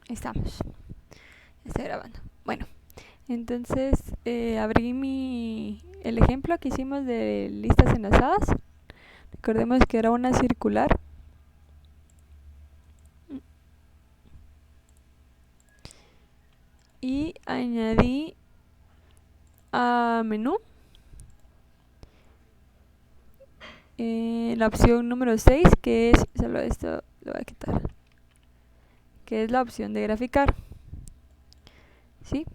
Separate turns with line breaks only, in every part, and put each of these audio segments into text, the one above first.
Estamos. Está grabando. Bueno, entonces abrí el ejemplo que hicimos de listas enlazadas. Recordemos que era una circular. Y añadí a menú la opción número 6, que es, solo esto lo voy a quitar, que es la opción de graficar. ¿Sí?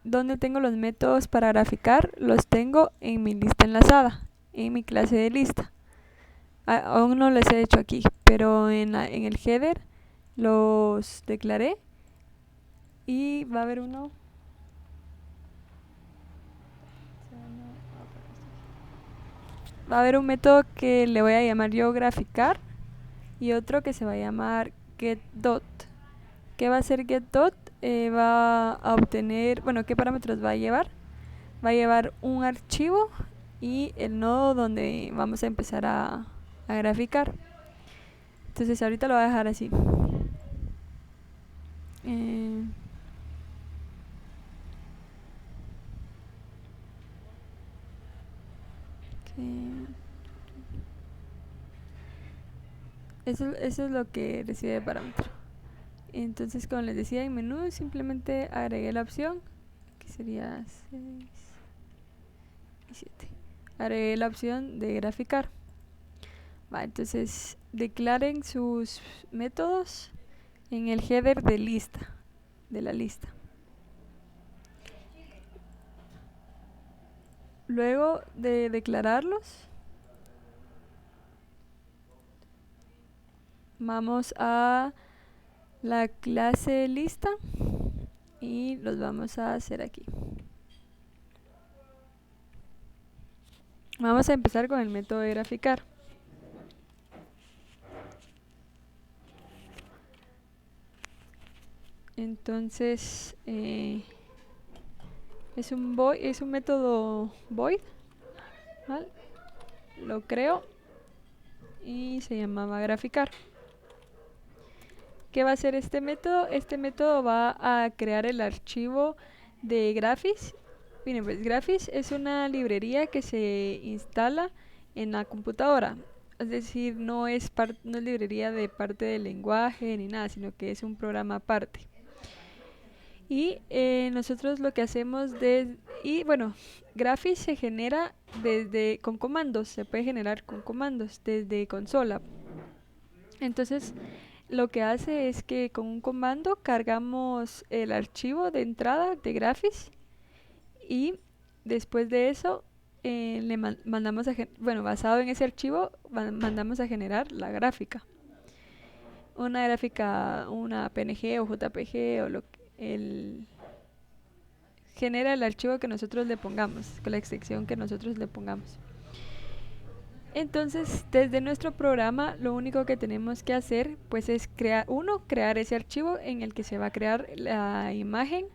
¿Dónde tengo los métodos para graficar? Los tengo en mi lista enlazada, en mi clase de lista. Aún no les he hecho aquí, pero en el header los declaré y va a haber uno. Va a haber un método que le voy a llamar yo graficar y otro que se va a llamar getDot. ¿Qué va a hacer getDot? Va a obtener, bueno, ¿qué parámetros va a llevar? Va a llevar un archivo y el nodo donde vamos a empezar a graficar. Entonces ahorita lo voy a dejar así. Eso es lo que recibe de parámetro. Entonces, como les decía, en menú simplemente agregué la opción, que sería 6 y 7. Agregué la opción de graficar. Entonces, declaren sus métodos en el header de la lista. Luego de declararlos, vamos a la clase lista y los vamos a hacer aquí. Vamos a empezar con el método de graficar. Entonces es un método void, ¿vale? Lo creo y se llamaba graficar. ¿Qué va a hacer este método? Este método va a crear el archivo de Graphics. Miren, pues Graphics es una librería que se instala en la computadora. Es decir, no es librería de parte del lenguaje ni nada, sino que es un programa aparte. Y nosotros lo que hacemos Graphics se genera con comandos, se puede generar con comandos desde consola. Entonces, lo que hace es que con un comando cargamos el archivo de entrada de Graphics y después de eso le mandamos basado en ese archivo mandamos a generar la gráfica. Una gráfica, una PNG o JPG o genera el archivo que nosotros le pongamos, con la extensión que nosotros le pongamos. Entonces, desde nuestro programa, lo único que tenemos que hacer pues es crear ese archivo en el que se va a crear la imagen,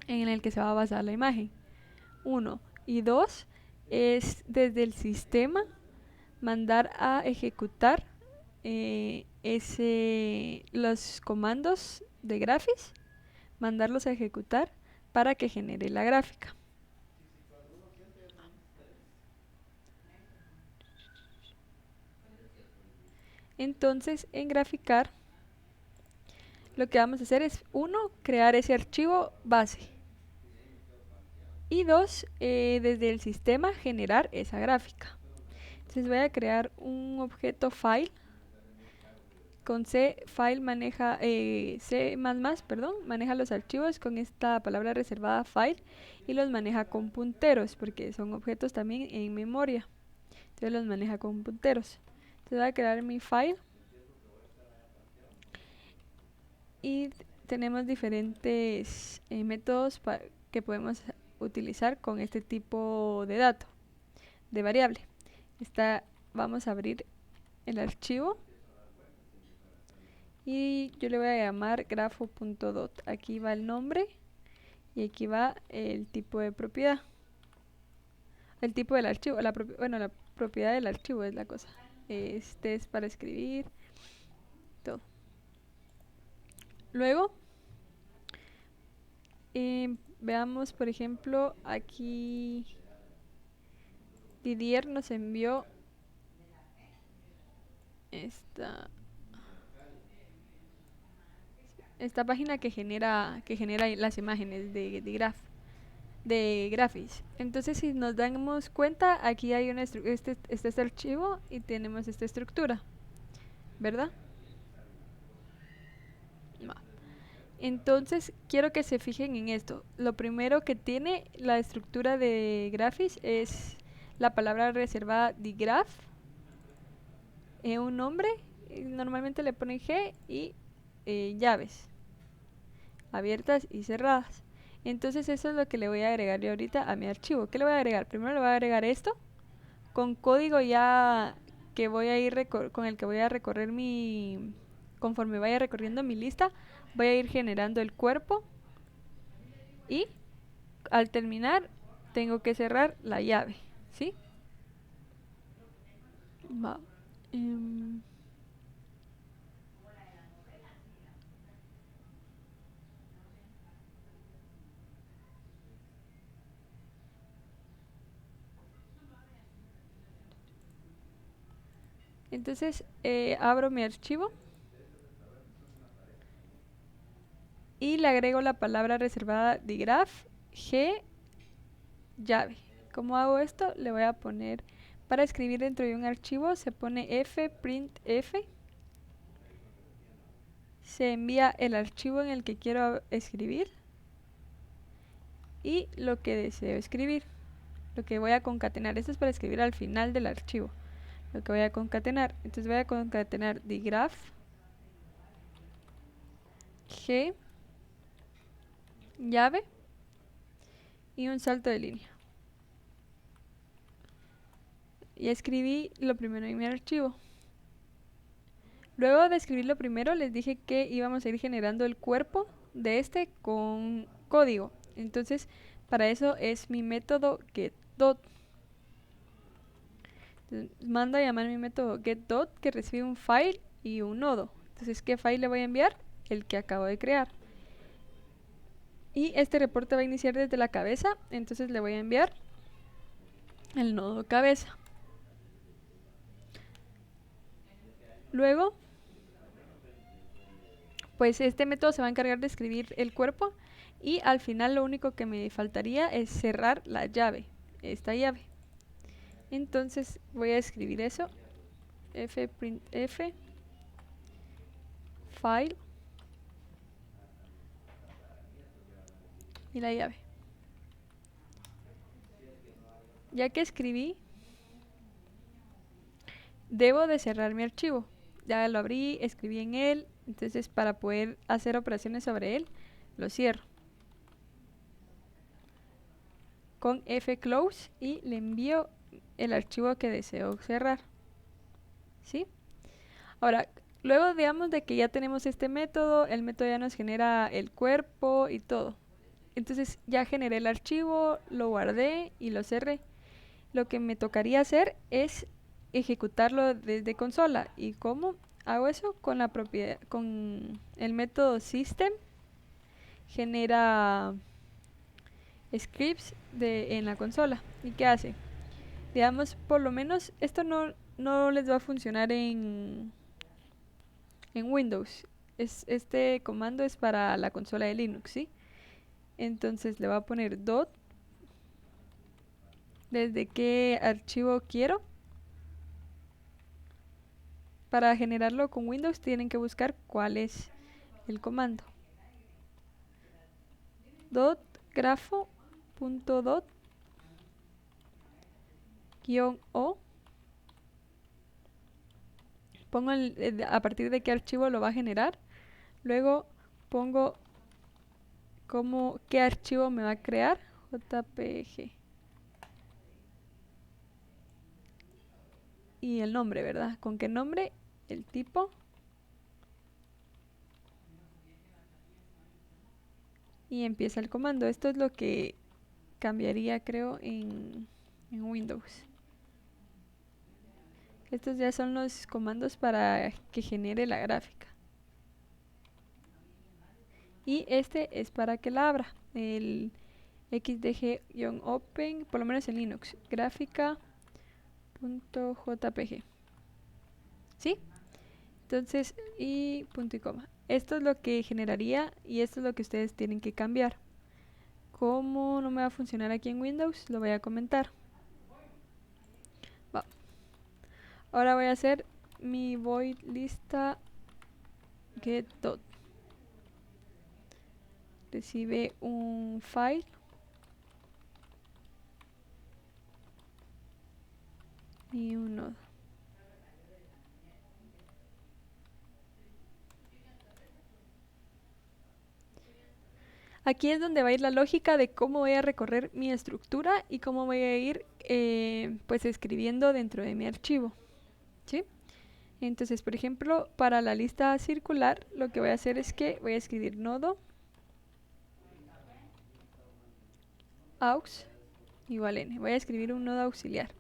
en el que se va a basar la imagen. 1. Y 2 es desde el sistema mandar a ejecutar los comandos de Graphics, mandarlos a ejecutar para que genere la gráfica. Entonces, en graficar, lo que vamos a hacer es, 1, crear ese archivo base. Y 2, desde el sistema generar esa gráfica. Entonces voy a crear un objeto file. Con file maneja, C++, maneja los archivos con esta palabra reservada file y los maneja con punteros porque son objetos también en memoria. Entonces los maneja con punteros. Entonces voy a crear mi file y tenemos diferentes métodos que podemos utilizar con este tipo de dato, de variable. Vamos a abrir el archivo y yo le voy a llamar grafo.dot. Aquí va el nombre y aquí va el tipo de propiedad, el tipo del archivo, la propiedad del archivo es la cosa. Este es para escribir todo. Luego, veamos, por ejemplo, aquí Didier nos envió esta página que genera las imágenes de Graphics. Entonces, si nos damos cuenta, aquí hay este archivo y tenemos esta estructura, ¿verdad? Va. Entonces, quiero que se fijen en esto. Lo primero que tiene la estructura de Graphics es la palabra reservada digraph, un nombre, normalmente le ponen G y llaves abiertas y cerradas. Entonces eso es lo que le voy a agregar yo ahorita a mi archivo. ¿Qué le voy a agregar? Primero le voy a agregar esto con código ya que voy a ir con el que voy a recorrer conforme vaya recorriendo mi lista, voy a ir generando el cuerpo y al terminar tengo que cerrar la llave, ¿sí? Va. Entonces abro mi archivo y le agrego la palabra reservada digraph G llave. ¿Cómo hago esto? Le voy a poner, para escribir dentro de un archivo se pone fprintf, se envía el archivo en el que quiero escribir y lo que deseo escribir, lo que voy a concatenar. Esto es para escribir al final del archivo, lo que voy a concatenar. Entonces voy a concatenar digraph G llave y un salto de línea. Y escribí lo primero en mi archivo. Luego de escribir lo primero, les dije que íbamos a ir generando el cuerpo de este con código. Entonces, para eso es mi método getDot. Mando a llamar mi método getDot que recibe un file y un nodo. Entonces, ¿qué file le voy a enviar? El que acabo de crear. Y este reporte va a iniciar desde la cabeza, entonces le voy a enviar el nodo cabeza. Luego, pues este método se va a encargar de escribir el cuerpo y al final lo único que me faltaría es cerrar la llave, esta llave. Entonces voy a escribir eso, fprintf file y la llave. Ya que escribí, debo de cerrar mi archivo. Ya lo abrí, escribí en él, entonces para poder hacer operaciones sobre él, lo cierro con fclose y le envío el archivo que deseo cerrar. ¿Sí? Ahora, luego digamos de que ya tenemos este método, el método ya nos genera el cuerpo y todo. Entonces ya generé el archivo, lo guardé y lo cerré. Lo que me tocaría hacer es ejecutarlo desde consola. ¿Y cómo hago eso? Con la propiedad, con el método system genera scripts en la consola. ¿Y qué hace? Digamos, por lo menos esto no les va a funcionar en Windows. Este comando es para la consola de Linux, ¿sí? Entonces le voy a poner dot desde qué archivo quiero. Para generarlo con Windows tienen que buscar cuál es el comando. Dot grafo.dot -o. Pongo a partir de qué archivo lo va a generar. Luego pongo qué archivo me va a crear. JPG. Y el nombre, ¿verdad? ¿Con qué nombre? El tipo. Y empieza el comando. Esto es lo que cambiaría, creo, en Windows. Estos ya son los comandos para que genere la gráfica. y este es para que la abra, el xdg-open, por lo menos en Linux, gráfica.jpg. ¿Sí? Entonces, y punto y coma. Esto es lo que generaría y esto es lo que ustedes tienen que cambiar. Como no me va a funcionar aquí en Windows, lo voy a comentar. Va. Ahora voy a hacer mi void lista get.dot. Recibe un file y un nodo. Aquí es donde va a ir la lógica de cómo voy a recorrer mi estructura y cómo voy a ir pues escribiendo dentro de mi archivo. ¿Sí? Entonces, por ejemplo, para la lista circular, lo que voy a hacer es que voy a escribir nodo aux igual n. Voy a escribir un nodo auxiliar.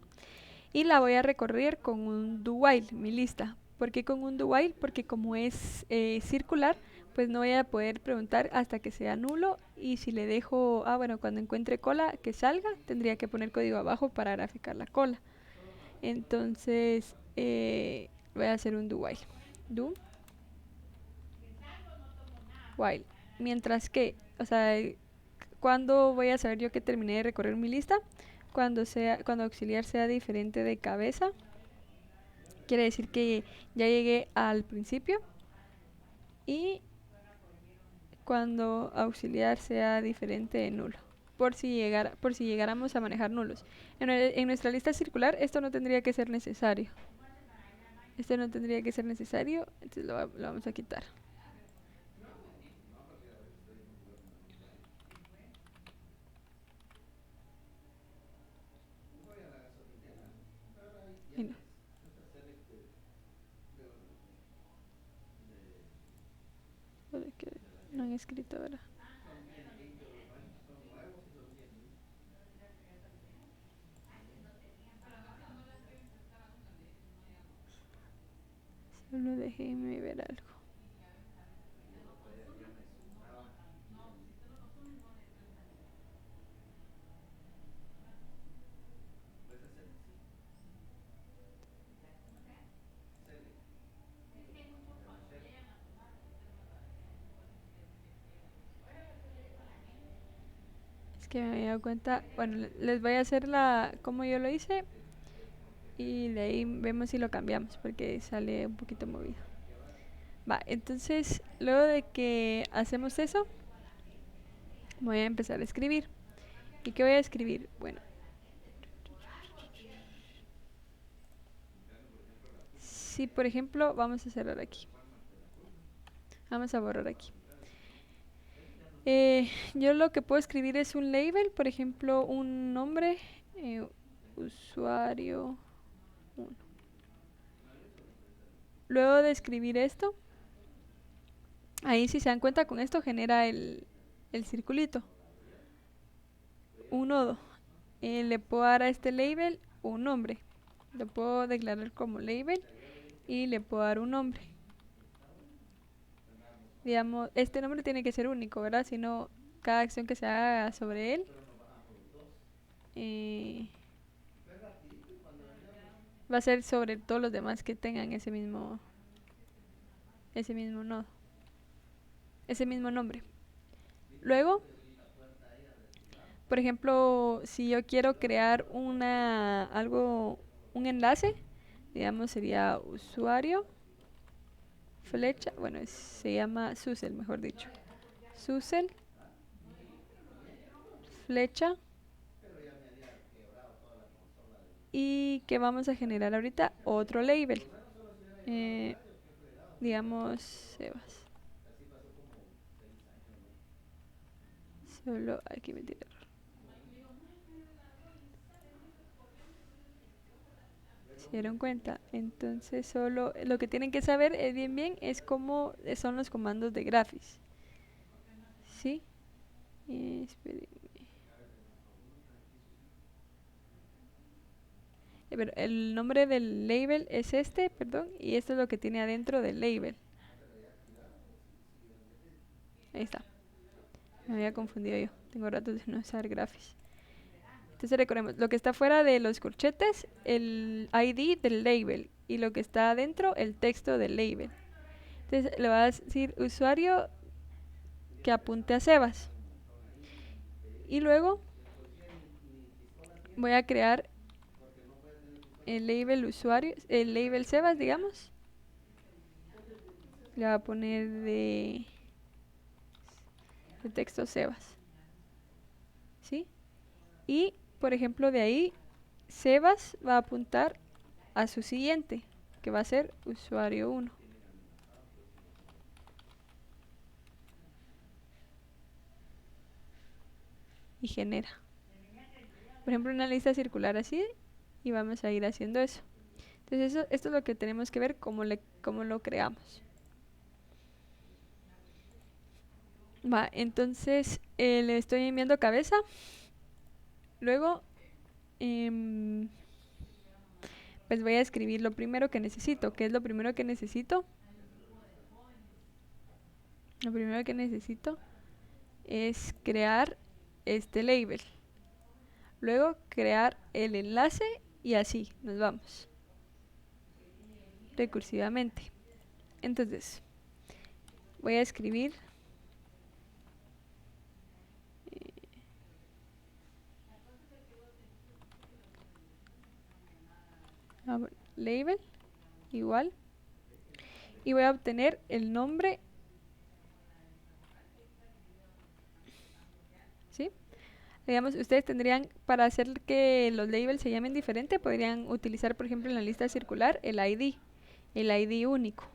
Y la voy a recorrer con un do while, mi lista. ¿Por qué con un do while? Porque como es circular, pues no voy a poder preguntar hasta que sea nulo. Y si le dejo, bueno, cuando encuentre cola que salga, tendría que poner código abajo para graficar la cola. Entonces, voy a hacer un do while. Do while. Mientras que, o sea, ¿cuándo voy a saber yo que terminé de recorrer mi lista? Cuando auxiliar sea diferente de cabeza. Quiere decir que ya llegué al principio. Y cuando auxiliar sea diferente de nulo. Por si llegáramos a manejar nulos. En nuestra lista circular esto no tendría que ser necesario. Esto no tendría que ser necesario. Entonces lo vamos a quitar. Y no. Que no han escrito, ¿verdad? Solo déjenme ver algo. Es que me había dado cuenta. Bueno, les voy a hacer como yo lo hice. Y de ahí vemos si lo cambiamos porque sale un poquito movido. Va, entonces luego de que hacemos eso, voy a empezar a escribir. ¿Y qué voy a escribir? Bueno, si por ejemplo vamos a cerrar aquí, vamos a borrar aquí. Yo lo que puedo escribir es un label, por ejemplo un nombre, usuario 1. Luego de escribir esto, ahí si se dan cuenta con esto genera el circulito, un nodo. Le puedo dar a este label un nombre, lo puedo declarar como label y le puedo dar un nombre. Digamos, este nombre tiene que ser único, ¿verdad? Si no, cada acción que se haga sobre él va a ser sobre todos los demás que tengan ese mismo nodo, ese mismo nombre. Luego, por ejemplo, si yo quiero crear un enlace, digamos sería usuario flecha, bueno, se llama Susel, mejor dicho. Susel flecha. Y que vamos a generar ahorita otro label. Digamos Sebas. Solo aquí me tiene error. ¿Se dieron cuenta? Entonces solo lo que tienen que saber es bien es cómo son los comandos de Graphics. ¿Sí? Espérenme. Pero el nombre del label es este, perdón, y esto es lo que tiene adentro del label. Ahí está. Me había confundido yo. Tengo rato de no usar Graphics. Entonces recordemos, lo que está fuera de los corchetes, el ID del label. Y lo que está adentro, el texto del label. Entonces le vas a decir usuario que apunte a Sebas. Y luego voy a crear el label usuario, el label Sebas, digamos. Le voy a poner de texto Sebas. ¿Sí? Y, por ejemplo, de ahí, Sebas va a apuntar a su siguiente, que va a ser usuario 1. Y genera. Por ejemplo, una lista circular así, y vamos a ir haciendo eso. Entonces, esto es lo que tenemos que ver, cómo lo creamos. Va, entonces le estoy enviando cabeza. Luego, pues voy a escribir lo primero que necesito. ¿Qué es lo primero que necesito? Lo primero que necesito es crear este label. Luego crear el enlace y así nos vamos recursivamente. Entonces, voy a escribir label igual y voy a obtener el nombre, ¿sí? Digamos, ustedes tendrían, para hacer que los labels se llamen diferente, podrían utilizar, por ejemplo, en la lista circular el ID único.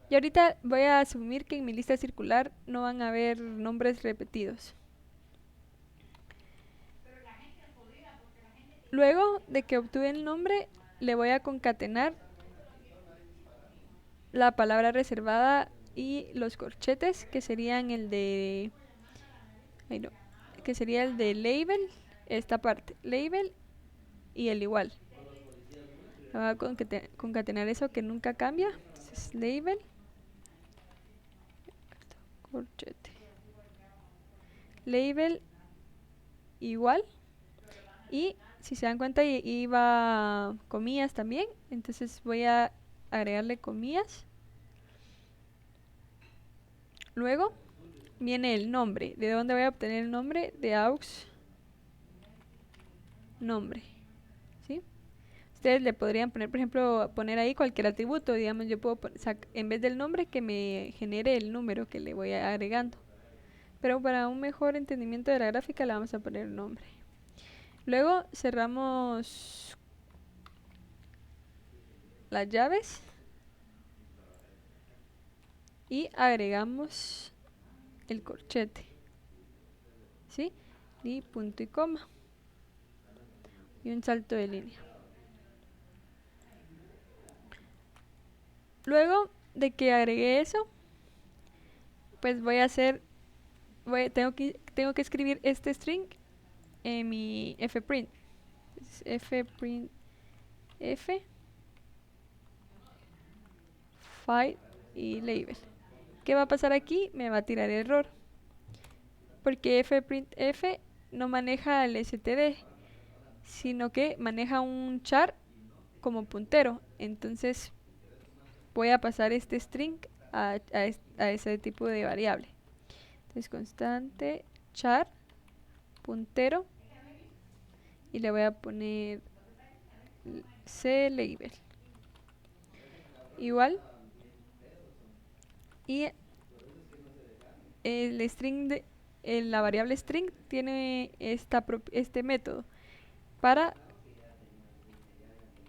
Y ahorita voy a asumir que en mi lista circular no van a haber nombres repetidos. Luego de que obtuve el nombre, le voy a concatenar la palabra reservada y los corchetes, que serían el de... Ay, no, que sería el de label, esta parte, label y el igual. Voy a concatenar eso que nunca cambia. Entonces, label, corchete, label igual. Y si se dan cuenta, iba comillas también. Entonces voy a agregarle comillas. Luego viene el nombre. ¿De dónde voy a obtener el nombre? De aux nombre. ¿Sí? Ustedes le podrían poner, por ejemplo, poner ahí cualquier atributo. Digamos, yo puedo en vez del nombre que me genere el número que le voy agregando. Pero para un mejor entendimiento de la gráfica le vamos a poner el nombre. Luego cerramos las llaves y agregamos el corchete, ¿sí? Y punto y coma y un salto de línea. Luego de que agregué eso, pues voy a hacer, tengo que escribir este string en mi fprint. Fprint f file y label. ¿Qué va a pasar aquí? Me va a tirar error, porque fprintf no maneja el std, sino que maneja un char como puntero. Entonces voy a pasar este string a ese tipo de variable. Entonces constante char puntero y le voy a poner cLabel igual, y el string de la variable string tiene este método para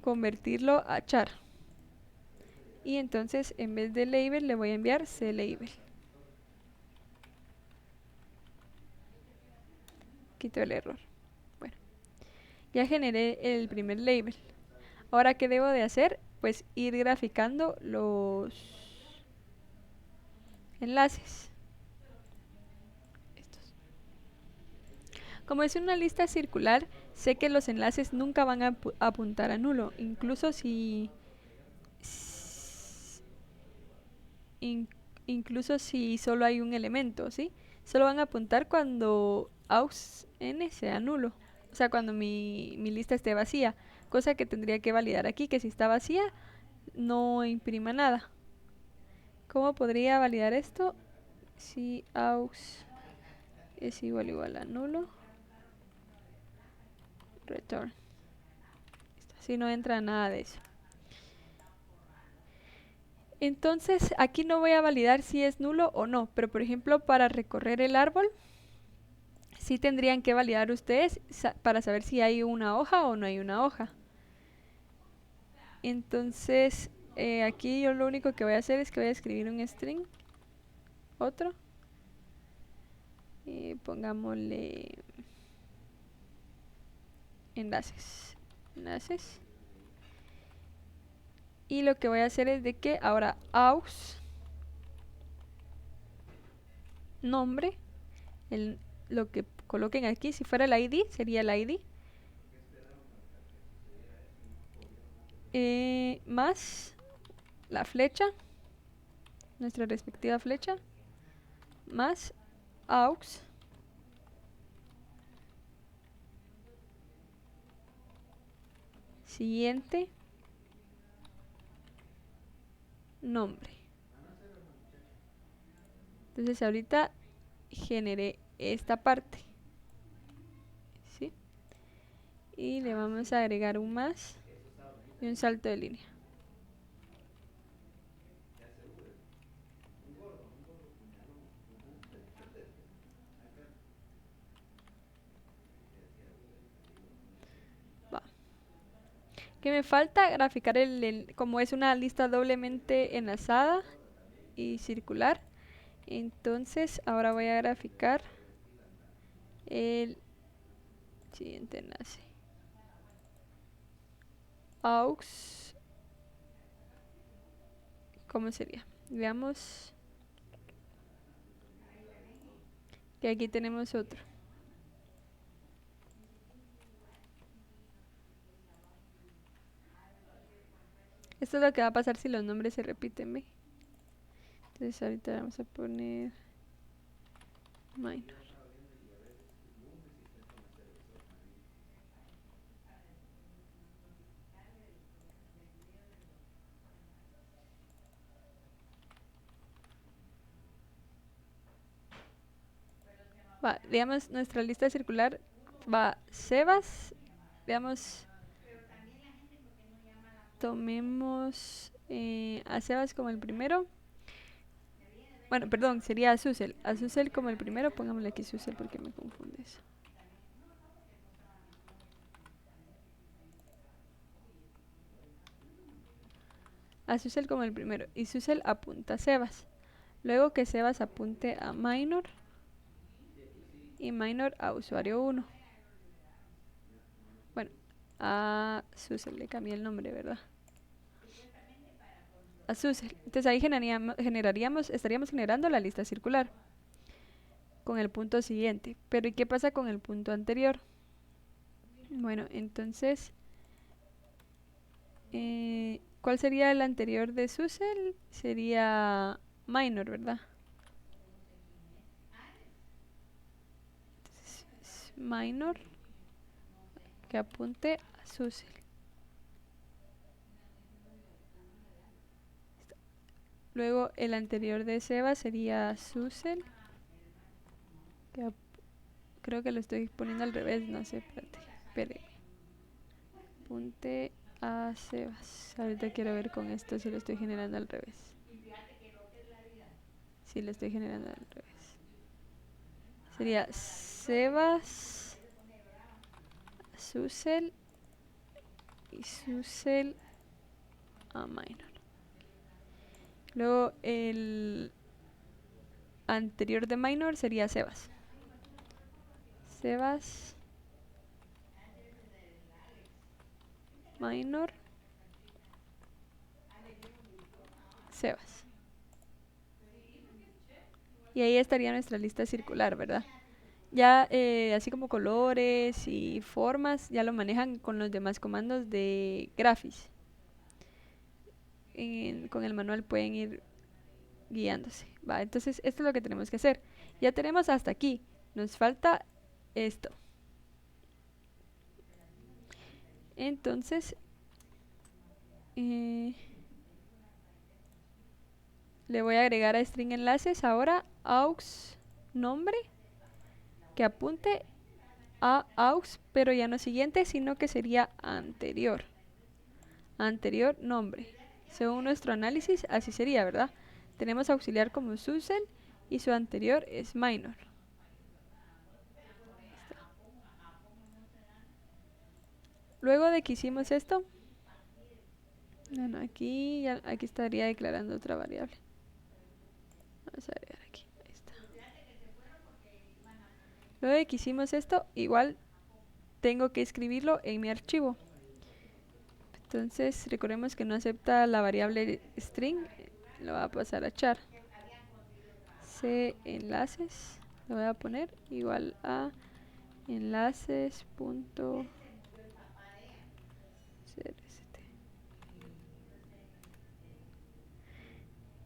convertirlo a char, y entonces en vez de label le voy a enviar cLabel. Quito el error. Bueno, ya generé el primer label. Ahora, ¿qué debo de hacer? Pues ir graficando los enlaces. Estos. Como es una lista circular, sé que los enlaces nunca van a apuntar a nulo, incluso si incluso si solo hay un elemento, ¿sí? Solo van a apuntar cuando aux n sea nulo, o sea, cuando mi lista esté vacía, cosa que tendría que validar aquí, que si está vacía no imprima nada. ¿Cómo podría validar esto? Si aux es igual a nulo, return. Si no entra nada de eso. Entonces aquí no voy a validar si es nulo o no, pero por ejemplo para recorrer el árbol sí tendrían que validar ustedes para saber si hay una hoja o no hay una hoja. Entonces aquí yo lo único que voy a hacer es que voy a escribir un string, otro, y pongámosle enlaces, y lo que voy a hacer es de que ahora aux nombre, lo que coloquen aquí, si fuera el ID sería el ID, más la flecha, nuestra respectiva flecha, más aux siguiente nombre. Entonces ahorita generé esta parte, ¿sí? Y le vamos a agregar un más y un salto de línea. Va. ¿Qué me falta? Graficar como es una lista doblemente enlazada y circular. Entonces ahora voy a graficar el siguiente enlace. Aux, ¿cómo sería? Veamos que aquí tenemos otro. Esto es lo que va a pasar si los nombres se repiten, ¿ve? Entonces ahorita vamos a poner minor. Va, digamos, nuestra lista circular va Sebas, veamos, tomemos a Sebas como el primero. Bueno, perdón, sería Azucel. Azucel como el primero, pongámosle aquí Azucel porque me confunde eso. Azucel como el primero. Y Azucel apunta a Sebas. Luego que Sebas apunte a minor. Y minor a usuario 1. Bueno, a Azucel le cambié el nombre, ¿verdad? Azucel. Entonces ahí estaríamos generando la lista circular con el punto siguiente. Pero ¿y qué pasa con el punto anterior? Bueno, entonces, ¿cuál sería el anterior de Susel? Sería minor, ¿verdad? Entonces, minor que apunte a Susel. Luego el anterior de Seba sería Susel. Creo que lo estoy poniendo al revés, no sé, espérate. Apunte a Sebas. Ahorita quiero ver con esto si lo estoy generando al revés. Sí, lo estoy generando al revés. Sería Sebas, Susel y Susel a minor. Luego el anterior de minor sería Sebas. Sebas minor Sebas. Y ahí estaría nuestra lista circular, ¿verdad? Ya así como colores y formas ya lo manejan con los demás comandos de Graphics. Con el manual pueden ir guiándose. Va, entonces esto es lo que tenemos que hacer. Ya tenemos hasta aquí. Nos falta esto. Entonces, le voy a agregar a string enlaces ahora aux nombre que apunte a aux, pero ya no siguiente, sino que sería anterior. Anterior nombre. Según nuestro análisis, así sería, ¿verdad? Tenemos auxiliar como Susel y su anterior es minor. Luego de que hicimos esto, bueno, aquí estaría declarando otra variable. Vamos a agregar aquí. Ahí está. Luego de que hicimos esto, igual tengo que escribirlo en mi archivo. Entonces, recordemos que no acepta la variable string. Lo voy a pasar a char. C enlaces. Lo voy a poner igual a enlaces.crst.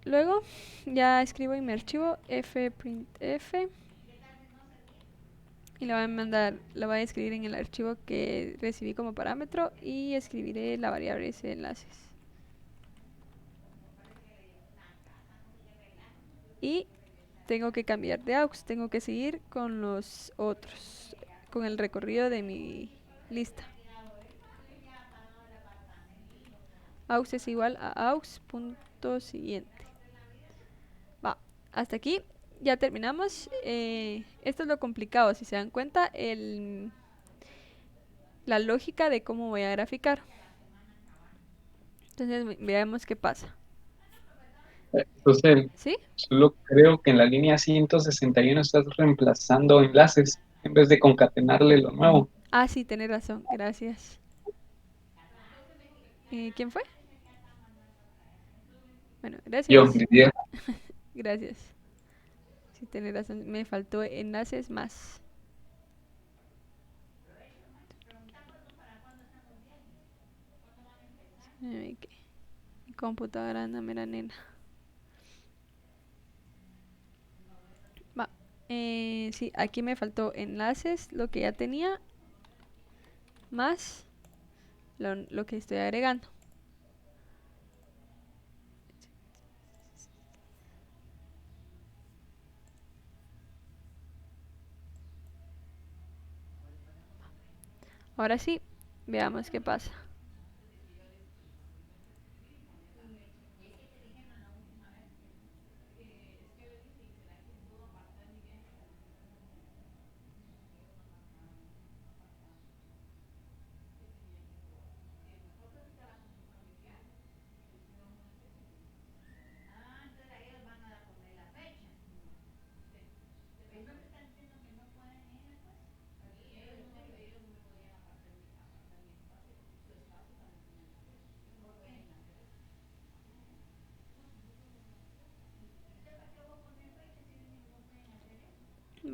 Luego ya escribo en mi archivo fprintf y lo voy a escribir en el archivo que recibí como parámetro y escribiré la variable enlaces. Y tengo que cambiar de aux, tengo que seguir con los otros, con el recorrido de mi lista. Aux es igual a aux punto siguiente. Va, hasta aquí ya terminamos. Esto es lo complicado, si se dan cuenta, la lógica de cómo voy a graficar. Entonces veamos qué pasa.
Entonces,
¿Sí?
solo creo que en la línea 161 estás reemplazando enlaces en vez de concatenarle lo nuevo.
Ah, sí, tenés razón, gracias. ¿Quién fue? Bueno,
Yo,
gracias.
Didier.
Gracias. Sí, tenés razón, me faltó enlaces más. Mi computadora anda mera nena. Va. Sí, aquí me faltó enlaces, lo que ya tenía, más lo que estoy agregando. Ahora sí, veamos qué pasa.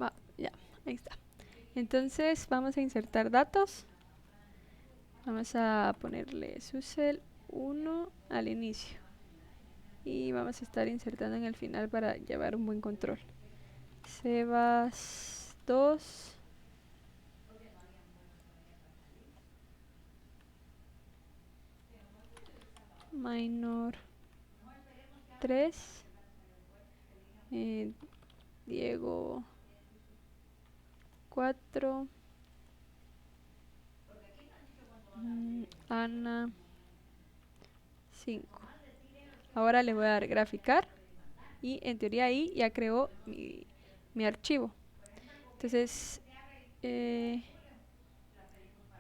Va, ya, ahí está. Entonces vamos a insertar datos. Vamos a ponerle susel 1 al inicio. Y vamos a estar insertando en el final para llevar un buen control. Sebas 2. Minor 3. Diego 4. Ana 5. Ahora le voy a dar graficar y en teoría ahí ya creó mi archivo. Entonces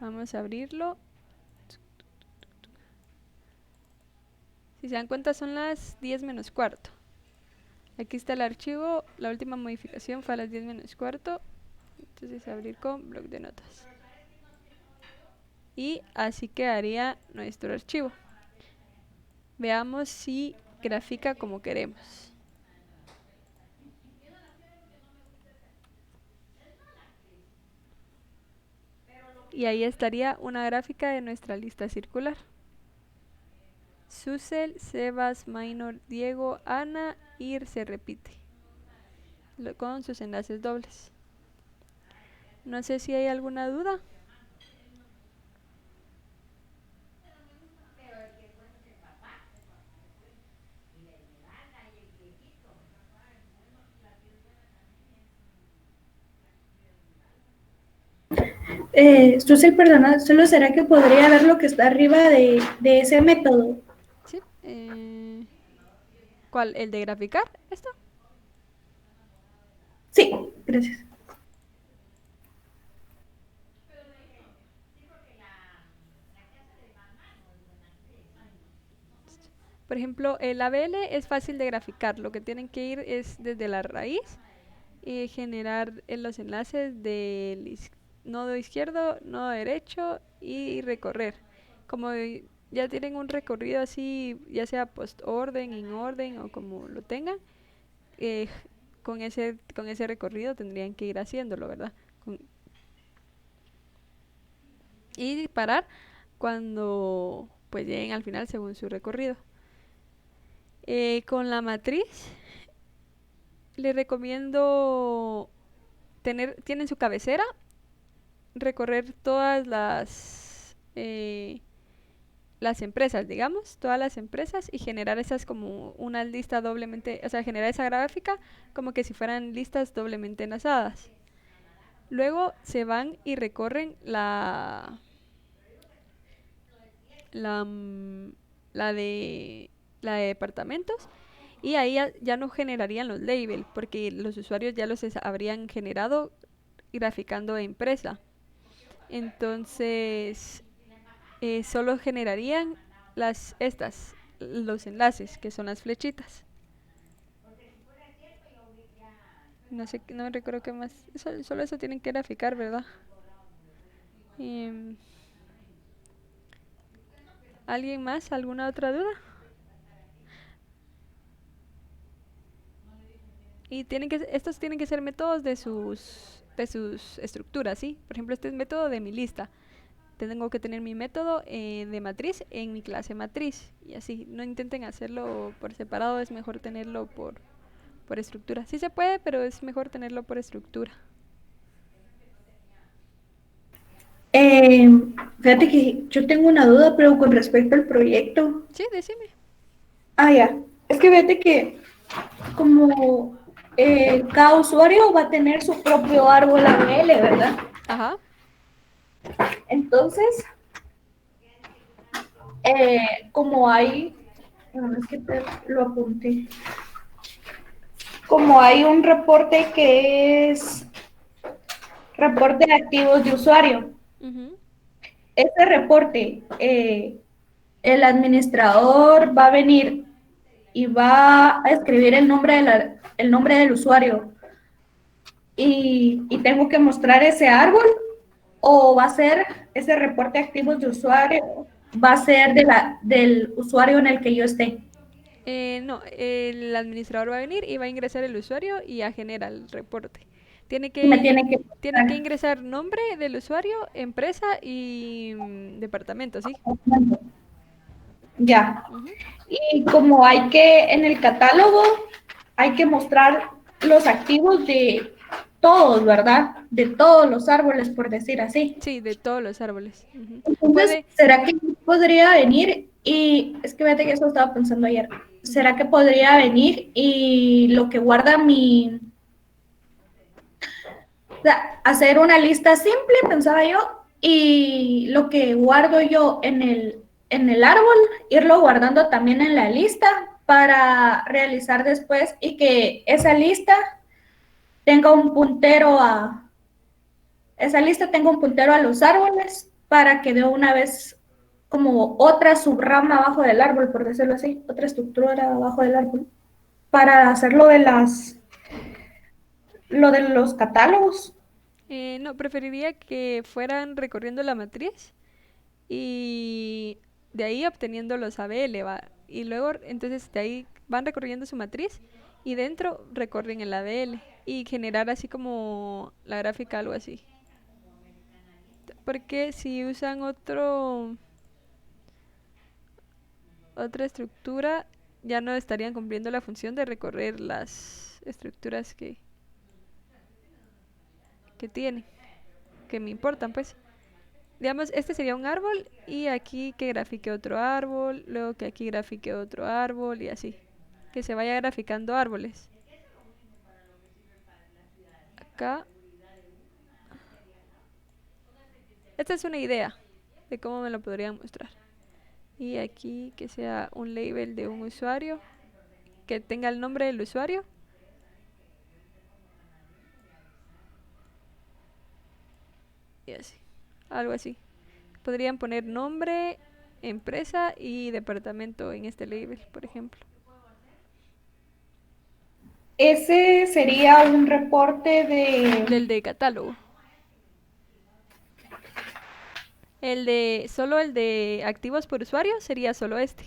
vamos a abrirlo. Si se dan cuenta son las 10 menos cuarto. Aquí está el archivo, la última modificación fue a las 10 menos cuarto. Entonces abrir con bloc de notas. Y así quedaría nuestro archivo. Veamos si grafica como queremos. Y ahí estaría una gráfica de nuestra lista circular. Susel, Sebas, Minor, Diego, Ana, Ir se repite con sus enlaces dobles. No sé si hay alguna duda.
Susel, perdona, solo será que podría ver lo que está arriba de ese método.
¿Sí? ¿Cuál? ¿El de graficar? ¿Esto?
Sí, gracias.
Por ejemplo, el ABL es fácil de graficar. Lo que tienen que ir es desde la raíz y generar los enlaces del nodo izquierdo, nodo derecho y recorrer. Como ya tienen un recorrido así, ya sea post orden, in orden o como lo tengan, eh, con ese recorrido tendrían que ir haciéndolo, ¿verdad? Y parar cuando pues lleguen al final según su recorrido. Con la matriz les recomiendo tienen su cabecera, recorrer todas las empresas, digamos, todas las empresas y generar esas como una lista doblemente, o sea, generar esa gráfica como que si fueran listas doblemente enlazadas. Luego se van y recorren la, mm, la de departamentos y ahí ya no generarían los labels porque los usuarios ya los habrían generado graficando de empresa. Entonces solo generarían los enlaces que son las flechitas. No sé, no me recuerdo qué más. Solo eso tienen que graficar, ¿verdad? Em, ¿Alguien más? ¿Alguna otra duda? Y estos tienen que ser métodos de sus estructuras, ¿sí? Por ejemplo, este es método de mi lista. Tengo que tener mi método de matriz en mi clase matriz. Y así, no intenten hacerlo por separado, es mejor tenerlo por estructura. Sí se puede, pero es mejor tenerlo por estructura.
Eh, Fíjate que yo tengo una duda, pero con respecto al proyecto.
Sí, decime.
Ya. Es que fíjate que como cada usuario va a tener su propio árbol ABL, ¿verdad?
Ajá.
Entonces, como hay, no, es que lo apunté, como hay un reporte que es reporte de activos de usuario.
Uh-huh.
Este reporte, el administrador va a venir y va a escribir el nombre del usuario y tengo que mostrar ese árbol o va a ser ese reporte de activos de usuario, va a ser del usuario en el que yo esté.
No, el administrador va a venir y va a ingresar el usuario y ya genera el reporte. Tiene
Me
que,
tiene que
tiene que ingresar nombre del usuario, empresa y departamento, ¿sí?
ya.
Uh-huh.
Y como hay que, en el catálogo, hay que mostrar los activos de todos, ¿verdad? De todos los árboles, por decir así.
Sí, de todos los árboles. Uh-huh.
Entonces,
Puede,
¿será que podría venir? Y es que fíjate que eso estaba pensando ayer.
uh-huh.
¿Será que podría venir y lo que guarda o sea, hacer una lista simple, pensaba yo, y lo que guardo yo en el árbol, irlo guardando también en la lista para realizar después y que tenga un puntero a, esa lista tenga un puntero a los árboles para que de una vez como otra subrama abajo del árbol, por decirlo así, otra estructura abajo del árbol, para hacer lo de los catálogos.
No, preferiría que fueran recorriendo la matriz y de ahí obteniendo los ABL, ¿va? Y luego, entonces, de ahí van recorriendo su matriz y dentro recorren el ABL y generar así como la gráfica, algo así. Porque si usan otra estructura, ya no estarían cumpliendo la función de recorrer las estructuras que tiene, que me importan, pues. Digamos, este sería un árbol y aquí que grafique otro árbol, luego que aquí grafique otro árbol y así. Que se vaya graficando árboles. Acá. Esta es una idea de cómo me lo podrían mostrar. Y aquí que sea un label de un usuario, que tenga el nombre del usuario. Y así, algo así. Podrían poner nombre, empresa y departamento en este label, por ejemplo.
Ese sería un reporte de...
Del de catálogo. Solo el de activos por usuario sería solo este.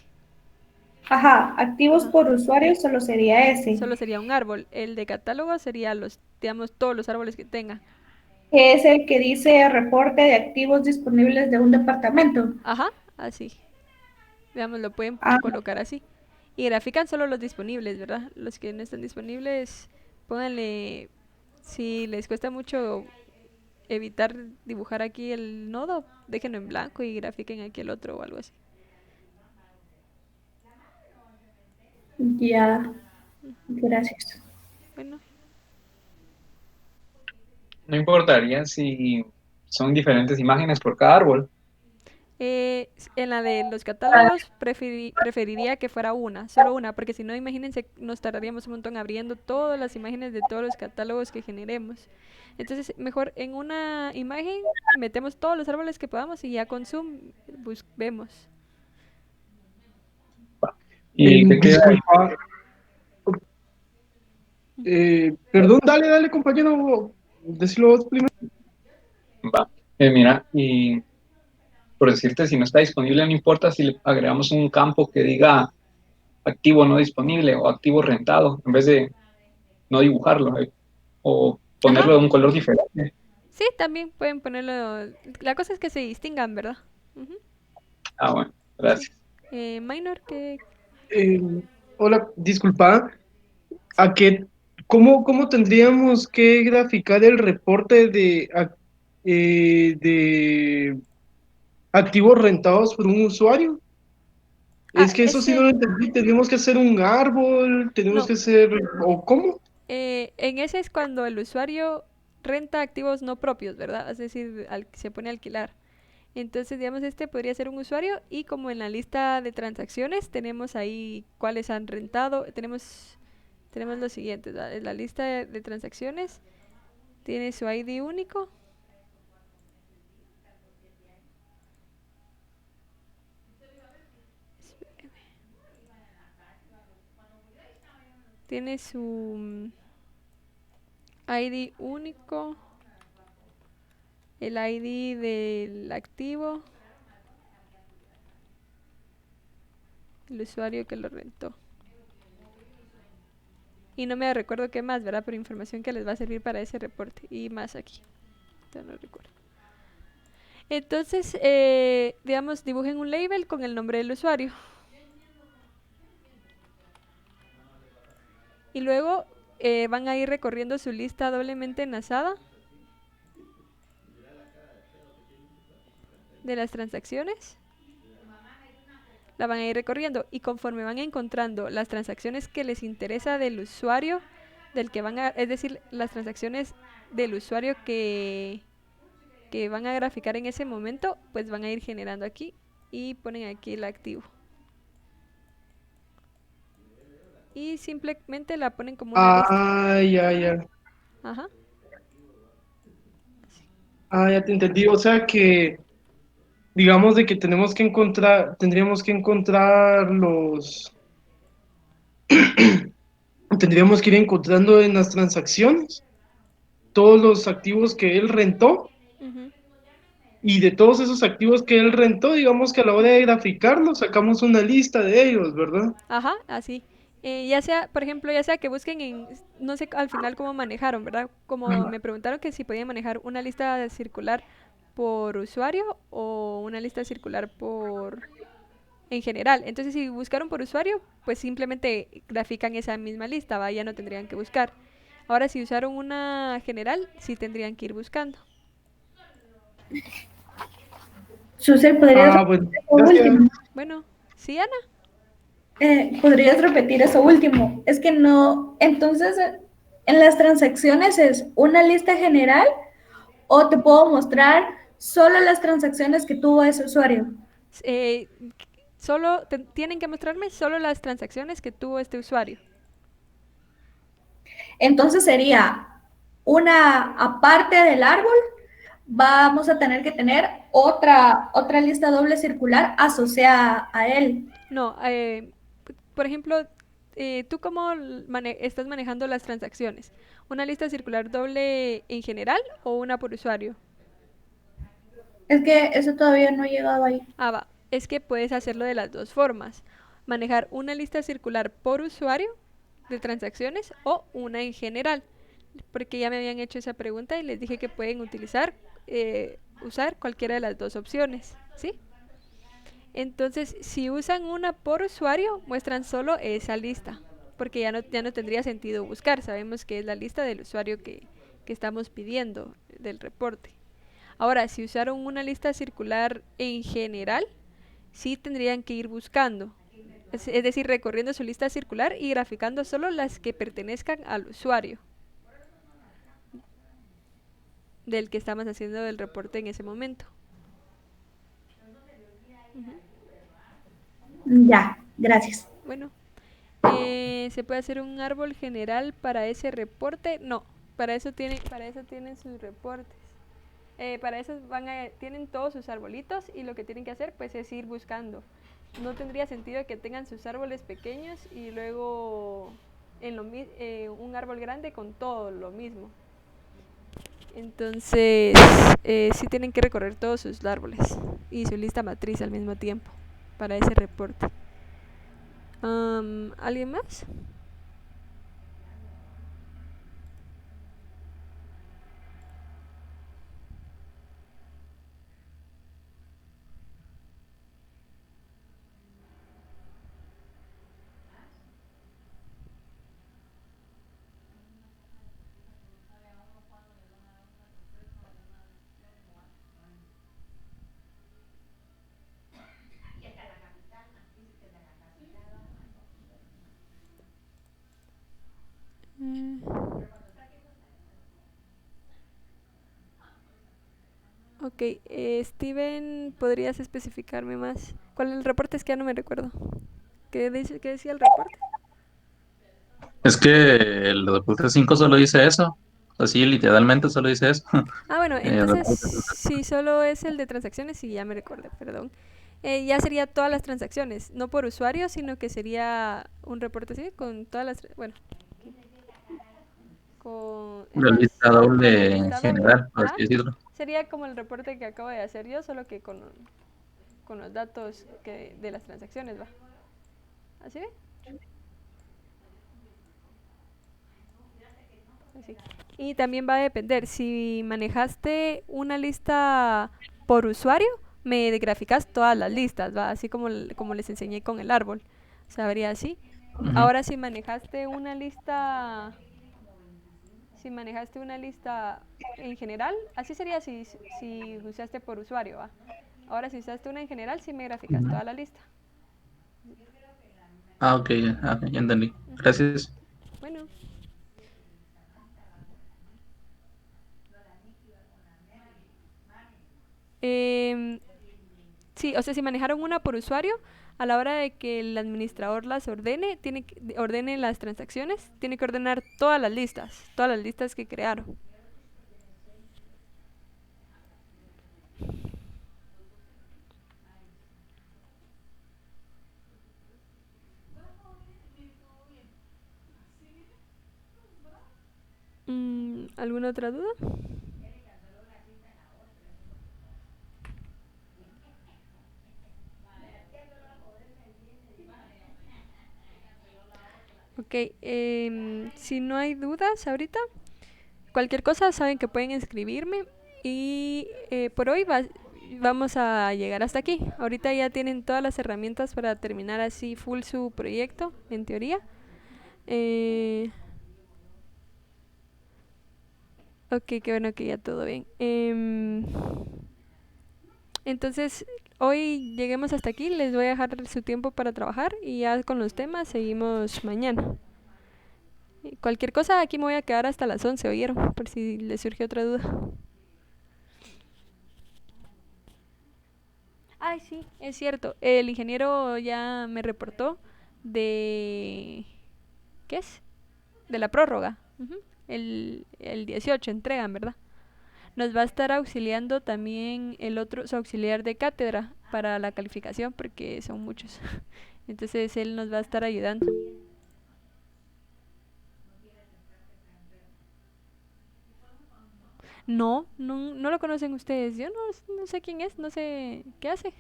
Ajá, activos
Ajá.
por usuario solo sería ese.
Solo sería un árbol. El de catálogo sería digamos, todos los árboles que tenga.
Que es el que dice reporte de activos disponibles de un departamento.
Ajá, así. Digamos, lo pueden
Ah,
colocar así. Y grafican solo los disponibles, ¿verdad? Los que no están disponibles, pónganle, si les cuesta mucho evitar dibujar aquí el nodo, déjenlo en blanco y grafiquen aquí el otro o algo así.
ya, gracias.
Bueno,
No importaría si son diferentes imágenes por cada árbol.
en la de los catálogos preferiría que fuera una, solo una, porque si no, imagínense, nos tardaríamos un montón abriendo todas las imágenes de todos los catálogos que generemos. Entonces, mejor en una imagen metemos todos los árboles que podamos y ya con zoom vemos.
¿Y qué queda?
Disculpa, perdón, dale, compañero, decilo vos primero.
Va. Mira, y por decirte, si no está disponible, no importa si le agregamos un campo que diga activo no disponible o activo rentado, en vez de no dibujarlo, o
Ajá,
ponerlo de un color diferente.
sí, también pueden ponerlo. La cosa es que se distingan, ¿verdad? Ujú,
Ah, bueno,
sí.
gracias.
Minor, que
Eh, Hola, disculpa,
sí.
¿cómo tendríamos que graficar el reporte de activos rentados por un usuario?
Ah,
Es que eso sí no
ese.
lo entendí, tenemos que hacer un árbol, tenemos
No,
que hacer, ¿o cómo?
en ese es cuando el usuario renta activos no propios, ¿verdad? Es decir, se pone a alquilar. Entonces, digamos, este podría ser un usuario y como en la lista de transacciones tenemos ahí cuáles han rentado, tenemos los siguientes, ¿verdad? En la lista de transacciones tiene su ID único, tiene su ID único, el ID del activo, el usuario que lo rentó. Y no me recuerdo qué más, ¿verdad? Pero información que les va a servir para ese reporte. Y más aquí. Ya no recuerdo. Entonces, digamos, dibujen un label con el nombre del usuario. Y luego van a ir recorriendo su lista doblemente enlazada de las transacciones. La van a ir recorriendo y conforme van encontrando las transacciones que les interesa del usuario, del que es decir, las transacciones del usuario que van a graficar en ese momento, pues van a ir generando aquí y ponen aquí el activo. Y simplemente la ponen como una lista.
Ah, ya.
Ajá.
Ah, ya te entendí. O sea que, digamos de que tendríamos que encontrar tendríamos que ir encontrando en las transacciones todos los activos que él rentó
Uh-huh.
y de todos esos activos que él rentó, digamos que a la hora de graficarlos sacamos una lista de ellos, ¿verdad?
Ajá, así. Ya sea, por ejemplo, ya sea que busquen no sé al final cómo manejaron, ¿verdad? Como me preguntaron que si podían manejar una lista circular por usuario o una lista circular en general. Entonces, si buscaron por usuario, pues simplemente grafican esa misma lista, ¿va? Ya no tendrían que buscar. Ahora, si usaron una general, sí tendrían que ir buscando.
Suser, ¿podrías
Bueno,
repetir eso
gracias.
último?
Bueno, ¿sí, Ana?
¿Podrías repetir eso último? Es que no, entonces en las transacciones es una lista general o te puedo mostrar solo las transacciones que tuvo ese usuario.
Eh, tienen que mostrarme solo las transacciones que tuvo este usuario.
Entonces sería una aparte del árbol, vamos a tener que tener otra lista doble circular asociada a él.
No, por ejemplo, ¿tú cómo estás manejando las transacciones? ¿Una lista circular doble en general o una por usuario?
Es que eso todavía no ha llegado ahí.
Ah, va. Es que puedes hacerlo de las dos formas. Manejar una lista circular por usuario de transacciones o una en general. Porque ya me habían hecho esa pregunta y les dije que pueden usar cualquiera de las dos opciones. ¿Sí? Entonces, si usan una por usuario, muestran solo esa lista, porque ya no tendría sentido buscar. Sabemos que es la lista del usuario que estamos pidiendo del reporte. Ahora, si usaron una lista circular en general, sí tendrían que ir buscando. Es decir, recorriendo su lista circular y graficando solo las que pertenezcan al usuario del que estamos haciendo el reporte en ese momento.
Ya, gracias.
Bueno, ¿se puede hacer un árbol general para ese reporte? No, para eso tienen sus reportes. Para eso tienen todos sus arbolitos y lo que tienen que hacer pues es ir buscando. No tendría sentido que tengan sus árboles pequeños y luego un árbol grande con todo lo mismo. Entonces, sí tienen que recorrer todos sus árboles y su lista matriz al mismo tiempo para ese reporte. ¿Alguien más? Ok, Steven, ¿podrías especificarme más? ¿Cuál es el reporte? Es que ya no me recuerdo. ¿Qué decía el reporte?
Es que el reporte 5 solo dice eso. Así literalmente solo dice eso.
Ah, bueno,
El
entonces
reporte-
si solo es el de transacciones, sí, ya me recuerdo, perdón. Ya sería todas las transacciones, no por usuario, sino que sería un reporte así con todas las, bueno, es
la
más,
lista
con la
doble en
lista doble.
general, por así
Ajá.
decirlo.
Sería como el reporte que acabo de hacer yo, solo que con los datos de las transacciones, ¿va? ¿Así ve? Así. Y también va a depender, si manejaste una lista por usuario, me graficas todas las listas, ¿va? Así como les enseñé con el árbol. Sabría así.
Ujú.
Ahora si manejaste una lista en general, así sería si usaste por usuario, ¿va? Ahora si usaste una en general, sí me graficas
Ujú.
toda la lista.
Ok, ya entendí. Gracias.
Bueno, sí, o sea, si manejaron una por usuario, a la hora de que el administrador las ordene las transacciones, tiene que ordenar todas las listas que crearon. ¿Alguna otra duda? Ok, si no hay dudas ahorita, cualquier cosa saben que pueden escribirme y por hoy vamos a llegar hasta aquí. Ahorita ya tienen todas las herramientas para terminar así full su proyecto, en teoría. Ok, qué bueno que ya todo bien. Entonces, hoy lleguemos hasta aquí. Les voy a dejar su tiempo para trabajar y ya con los temas seguimos mañana. Cualquier cosa, aquí me voy a quedar hasta las 11, ¿oyeron? Por si les surge otra duda. Ay, sí, es cierto. El ingeniero ya me reportó de... ¿Qué es? De la prórroga. El 18 entregan, ¿verdad? Nos va a estar auxiliando también el otro, su auxiliar de cátedra para la calificación, porque son muchos. Entonces él nos va a estar ayudando. No, no, no lo conocen ustedes. Yo no sé quién es, no sé qué hace.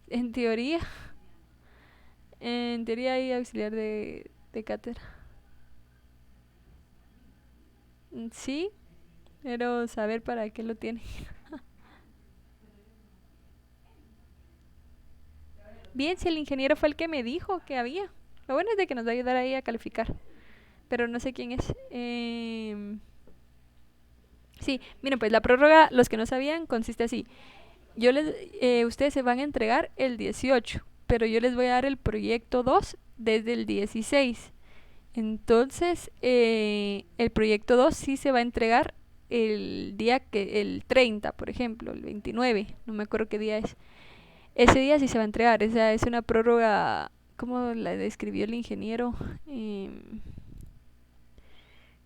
En teoría, en teoría hay auxiliar de cátedra. Sí, pero saber para qué lo tiene. Bien, si el ingeniero fue el que me dijo que había. Lo bueno es de que nos va a ayudar ahí a calificar. Pero no sé quién es. Sí, miren, pues la prórroga, los que no sabían, consiste así. Ustedes se van a entregar el 18, pero yo les voy a dar el proyecto 2 desde el 16. Entonces, el proyecto 2 sí se va a entregar el 30, por ejemplo, el 29, no me acuerdo qué día es. Ese día sí se va a entregar, esa es una prórroga, ¿cómo la describió el ingeniero?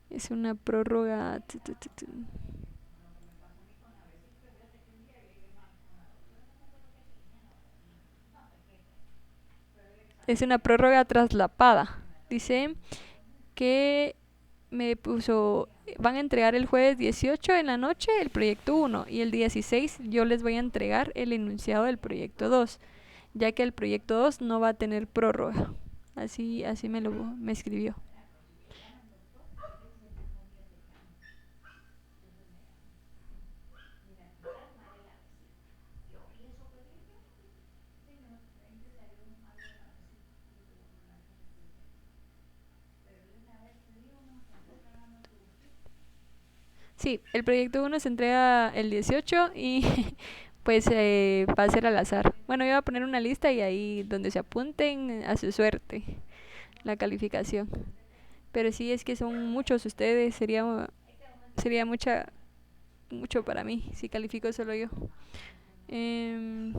Es una prórroga... Es una prórroga traslapada. Dice que me puso, van a entregar el jueves 18 en la noche el proyecto 1 y el 16 yo les voy a entregar el enunciado del proyecto 2, ya que el proyecto 2 no va a tener prórroga. Así me escribió. Sí, el proyecto 1 se entrega el 18 y pues va a ser al azar. Bueno, yo voy a poner una lista y ahí donde se apunten a su suerte la calificación. Pero sí, es que son muchos ustedes, sería mucho para mí si califico solo yo. Em,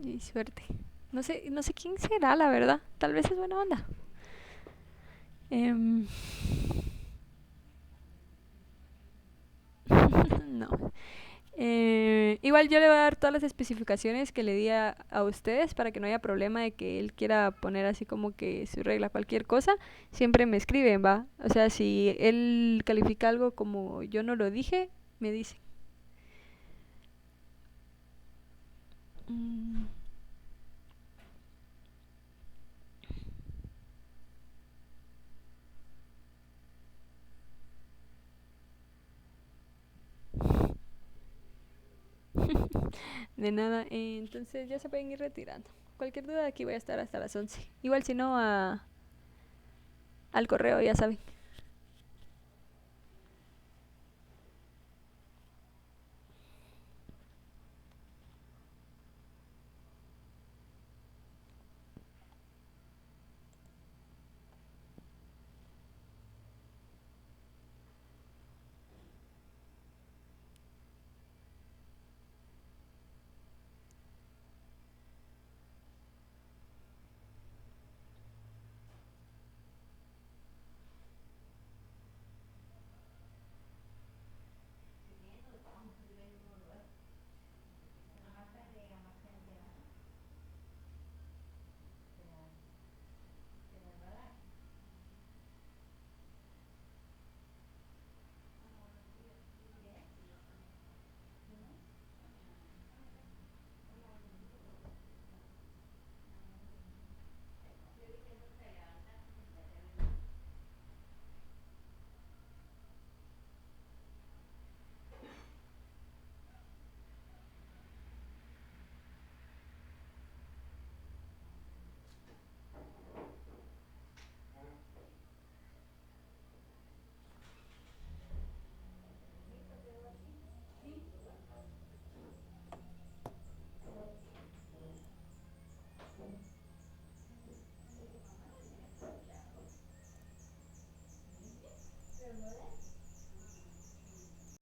y suerte. No sé quién será, la verdad. Tal vez es buena onda. Em, no. Igual yo le voy a dar todas las especificaciones que le di a ustedes para que no haya problema de que él quiera poner así como que su regla, cualquier cosa, siempre me escriben, ¿va? O sea, si él califica algo como yo no lo dije, me dice. Mm. De nada, entonces ya se pueden ir retirando. Cualquier duda aquí voy a estar hasta las 11. Igual si no, al correo, ya saben.